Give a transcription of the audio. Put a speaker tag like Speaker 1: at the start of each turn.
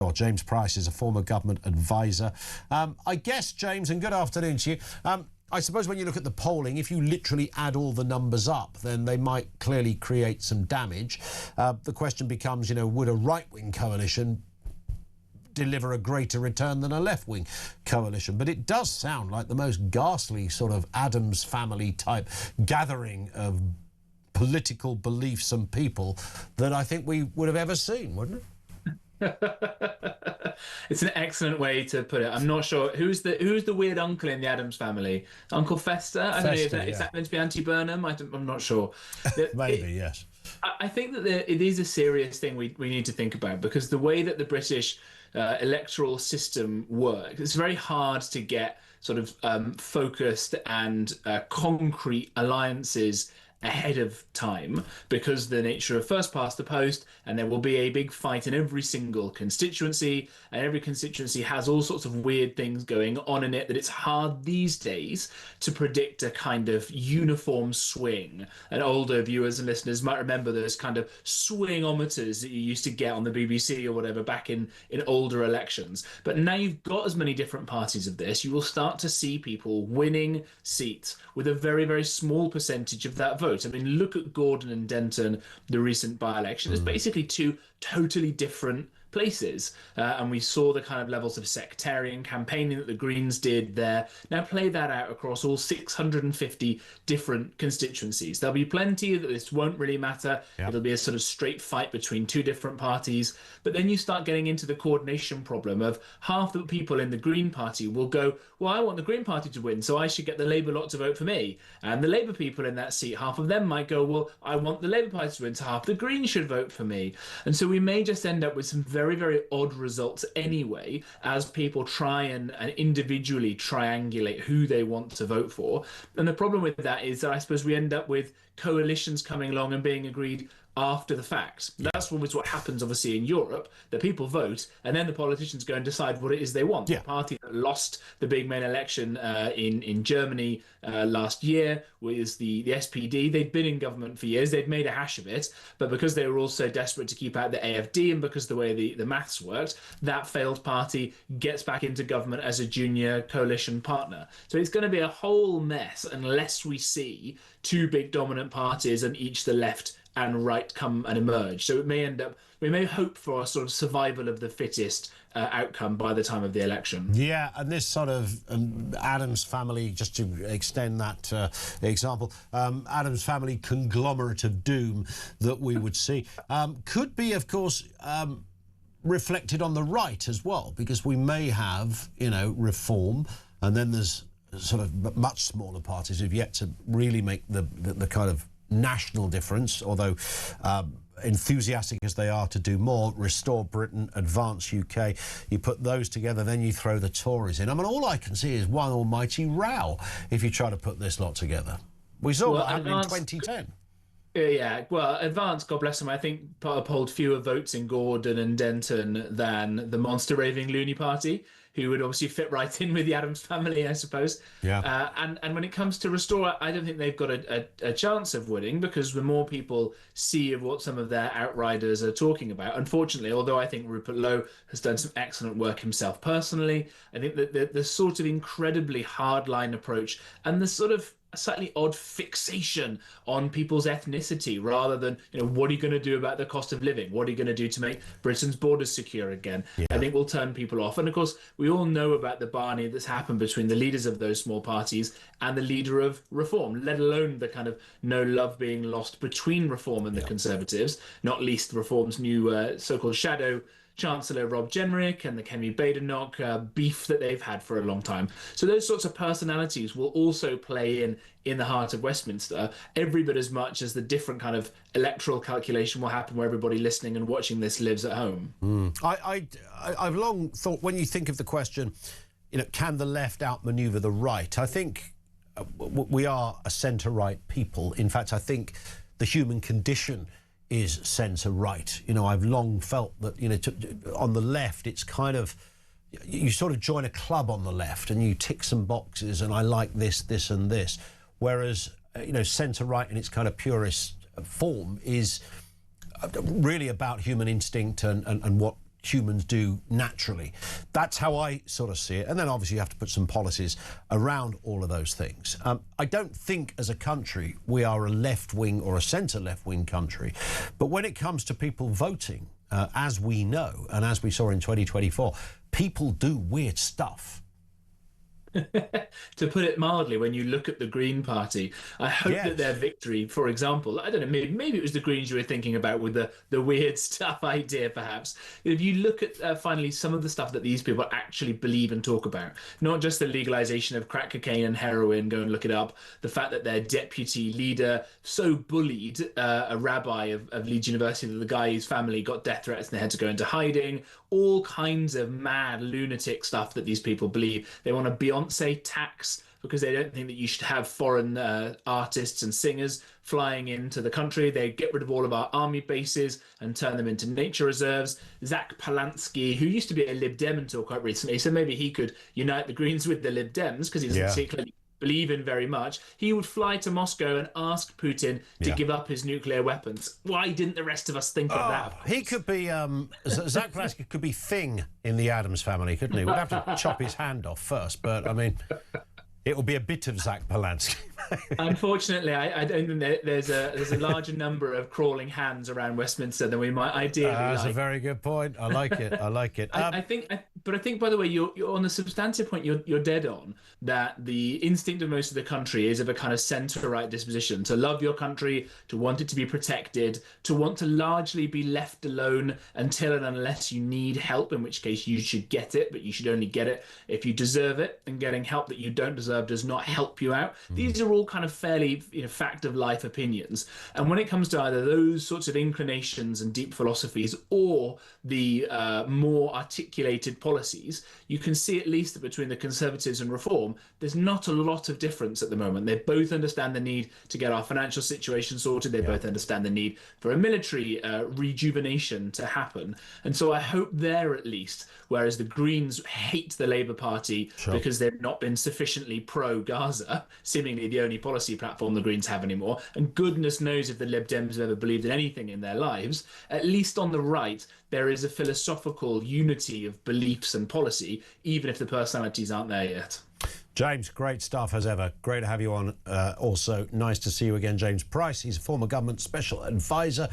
Speaker 1: Well, James Price is a former government advisor. I guess, James, and good afternoon to you. I suppose when you look at the polling, if you literally add all the numbers up, then they might clearly create some damage. The question becomes, would a right-wing coalition deliver a greater return than a left-wing coalition? But it does sound like the most ghastly sort of Addams family type gathering of political beliefs and people that I think we would have ever seen, wouldn't it?
Speaker 2: It's an excellent way to put it. I'm not sure who's the weird uncle in the Addams family. Uncle Fester? I don't know. Is that meant to be anti-Burnham? I'm not sure.
Speaker 1: Maybe, yes.
Speaker 2: I think that it is a serious thing we need to think about, because the way that the British electoral system works, it's very hard to get sort of focused and concrete alliances ahead of time, because the nature of first past the post, and there will be a big fight in every single constituency, and every constituency has all sorts of weird things going on in it, that it's hard these days to predict a kind of uniform swing. And older viewers and listeners might remember those kind of swingometers that you used to get on the BBC or whatever back in older elections. But now you've got as many different parties of this, you will start to see people winning seats with a very, very small percentage of that vote. I mean, look at Gorton and Denton, the recent by-election. It's basically two totally different places, and we saw the kind of levels of sectarian campaigning that the Greens did there. Now play that out across all 650 different constituencies. There'll be plenty that this won't really matter. Yep. It'll be a sort of straight fight between two different parties. But then you start getting into the coordination problem of half the people in the Green Party will go, well, I want the Green Party to win, so I should get the Labour lot to vote for me. And the Labour people in that seat, half of them might go, well, I want the Labour Party to win, so half the Greens should vote for me. And so we may just end up with some very, very odd results anyway, as people try and individually triangulate who they want to vote for. And the problem with that is that I suppose we end up with coalitions coming along and being agreed after the fact. That's always what happens, obviously, in Europe, that people vote and then the politicians go and decide what it is they want. The party that lost the big main election in Germany last year was the SPD. They'd been in government for years. They'd made a hash of it. But because they were also desperate to keep out the AFD, and because the way the maths worked, that failed party gets back into government as a junior coalition partner. So it's going to be a whole mess unless we see two big dominant parties and each the left and right come and emerge. So it may end up, we may hope for a sort of survival of the fittest outcome by the time of the election. Yeah,
Speaker 1: and this sort of Addams family, just to extend that example, Addams family conglomerate of doom that we would see could be, of course, reflected on the right as well, because we may have, reform, and then there's sort of much smaller parties who've yet to really make the kind of national difference, although enthusiastic as they are to do more. Restore Britain, Advance UK, you put those together, then you throw the Tories in. I mean, all I can see is one almighty row if you try to put this lot together. We saw what happened in 2010.
Speaker 2: Yeah, well, Advance, God bless them, I think polled fewer votes in Gorton and Denton than the monster raving loony party, who would obviously fit right in with the Addams family, I suppose. Yeah. And when it comes to Restore, I don't think they've got a chance of winning, because the more people see of what some of their outriders are talking about, unfortunately, although I think Rupert Lowe has done some excellent work himself personally, I think that the sort of incredibly hardline approach and the sort of a slightly odd fixation on people's ethnicity, rather than, what are you going to do about the cost of living? What are you going to do to make Britain's borders secure again? Yeah. I think will turn people off. And of course, we all know about the barney that's happened between the leaders of those small parties and the leader of Reform, let alone the kind of no love being lost between Reform and the Conservatives, not least Reform's new so-called shadow Chancellor Rob Jenrick and the Kemi Badenoch beef that they've had for a long time. So those sorts of personalities will also play in the heart of Westminster every bit as much as the different kind of electoral calculation will happen where everybody listening and watching this lives at home.
Speaker 1: I've long thought, when you think of the question, can the left outmaneuver the right? I think we are a centre-right people. In fact, I think the human condition is centre-right. I've long felt that, on the left, it's kind of, you sort of join a club on the left and you tick some boxes, and I like this, this and this. Whereas, centre-right in its kind of purest form is really about human instinct and what humans do naturally. That's how I sort of see it. And then obviously you have to put some policies around all of those things. I don't think as a country we are a left-wing or a centre left-wing country. But when it comes to people voting, as we know, and as we saw in 2024, people do weird stuff.
Speaker 2: To put it mildly, when you look at the Green Party, I hope that their victory, for example, I don't know, maybe it was the Greens you were thinking about with the weird stuff idea, perhaps. If you look at finally some of the stuff that these people actually believe and talk about, not just the legalization of crack cocaine and heroin, go and look it up, the fact that their deputy leader so bullied a rabbi of Leeds University that the guy's family got death threats and they had to go into hiding, all kinds of mad lunatic stuff that these people believe. They want a Beyonce tax because they don't think that you should have foreign artists and singers flying into the country. They get rid of all of our army bases and turn them into nature reserves. Zach Palansky, who used to be a Lib Dem until quite recently, so maybe he could unite the Greens with the Lib Dems because he doesn't clearly believe in very much. He would fly to Moscow and ask Putin to give up his nuclear weapons. Why didn't the rest of us think of that?
Speaker 1: He could be, Zach Palansky could be Thing in the Addams Family, couldn't he? We'd have to chop his hand off first, but I mean, it will be a bit of Zach Palansky.
Speaker 2: Unfortunately, I don't think there's a larger number of crawling hands around Westminster than we might ideally
Speaker 1: That's
Speaker 2: like.
Speaker 1: a very good point. I like it. I like it.
Speaker 2: I think, by the way, you're on the substantive point. You're dead on that. The instinct of most of the country is of a kind of centre-right disposition to love your country, to want it to be protected, to want to largely be left alone until and unless you need help, in which case you should get it, but you should only get it if you deserve it. And getting help that you don't deserve does not help you out. These are all kind of fairly fact of life opinions. And when it comes to either those sorts of inclinations and deep philosophies or the more articulated policies, you can see at least that between the Conservatives and Reform, there's not a lot of difference at the moment. They both understand the need to get our financial situation sorted. They both understand the need for a military rejuvenation to happen. And so I hope there at least, whereas the Greens hate the Labour Party because they've not been sufficiently pro-Gaza, seemingly the only policy platform the Greens have anymore, and goodness knows if the Lib Dems have ever believed in anything in their lives, at least on the right, there is a philosophical unity of beliefs and policy, even if the personalities aren't there yet.
Speaker 1: James, great stuff as ever. Great to have you on. Also, nice to see you again, James Price. He's a former government special advisor